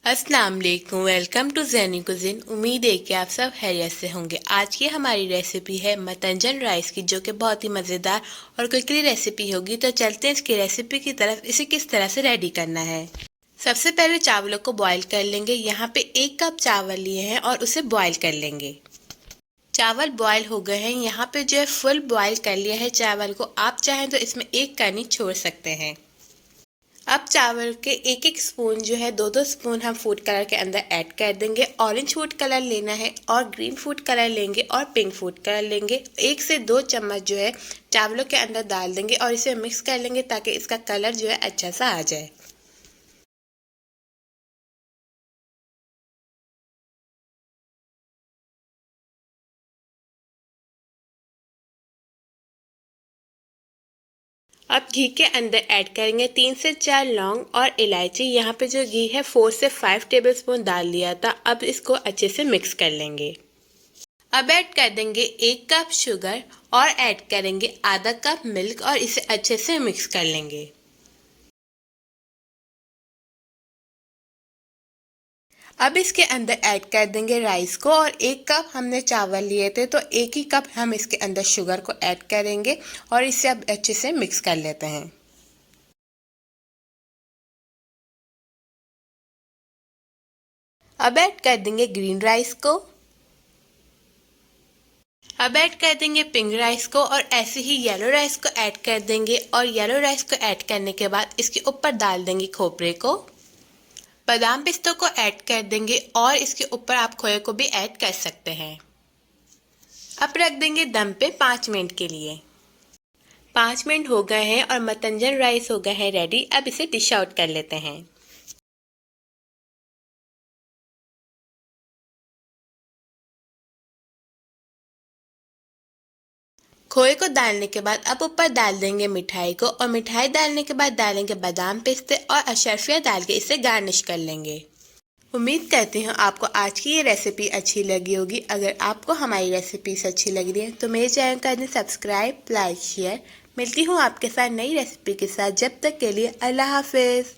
अस्सलाम वालेकुम, welcome to ज़ेनी कुज़िन। उम्मीद है कि आप सब खैरियत से होंगे। आज की हमारी रेसिपी है मतंजन राइस की, जो कि बहुत ही मज़ेदार और क्विकली रेसिपी होगी। तो चलते हैं इसकी रेसिपी की तरफ। इसे किस तरह से रेडी करना है। सबसे पहले चावलों को बॉईल कर लेंगे। यहाँ पे 1 कप चावल लिए हैं और उसे बॉईल कर लेंगे। चावल बॉईल हो गए हैं। यहाँ पे जो है फुल बॉईल कर लिया है चावल को। आप चाहें तो इसमें 1 कनी छोड़ सकते हैं। अब चावल के 1-1 स्पून जो है 2-2 स्पून हम फूड कलर के अंदर ऐड कर देंगे। ऑरेंज फूड कलर लेना है और ग्रीन फूड कलर लेंगे और पिंक फूड कलर लेंगे। 1 से 2 चम्मच जो है चावलों के अंदर डाल देंगे और इसे मिक्स कर लेंगे ताकि इसका कलर जो है अच्छा सा आ जाए। अब घी के अंदर ऐड करेंगे 3 से 4 लौंग और इलायची। यहाँ पे जो घी है 4 से 5 टेबलस्पून डाल लिया था। अब इसको अच्छे से मिक्स कर लेंगे। अब ऐड कर देंगे 1 कप शुगर और ऐड करेंगे आधा कप मिल्क और इसे अच्छे से मिक्स कर लेंगे। अब इसके अंदर ऐड कर देंगे राइस को और 1 कप हमने चावल लिए थे, तो 1 ही कप हम इसके अंदर शुगर को ऐड करेंगे और इसे अब अच्छे से मिक्स कर लेते हैं। अब ऐड कर देंगे ग्रीन राइस को। अब ऐड कर देंगे पिंक राइस को और ऐसे ही येलो राइस को ऐड कर देंगे और येलो राइस को ऐड करने के बाद इसके ऊपर डाल देंगे खोपरे को। बादाम पिस्तों को ऐड कर देंगे और इसके ऊपर आप खोए को भी ऐड कर सकते हैं। अब रख देंगे दम पे 5 मिनट के लिए। 5 मिनट हो गए हैं और मतंजन राइस हो गए हैं रेडी। अब इसे डिश आउट कर लेते हैं। खोए को डालने के बाद अब ऊपर डाल देंगे मिठाई को और मिठाई डालने के बाद डालेंगे बादाम पिस्ते और अशर्फिया डाल के इसे गार्निश कर लेंगे। उम्मीद करती हूँ आपको आज की ये रेसिपी अच्छी लगी होगी। अगर आपको हमारी रेसिपीज अच्छी लग रही है तो मेरे चैनल का सब्सक्राइब, लाइक, शेयर। मिलती हूँ आपके साथ नई रेसिपी के साथ। जब तक के लिए अल्लाह हाफिज़।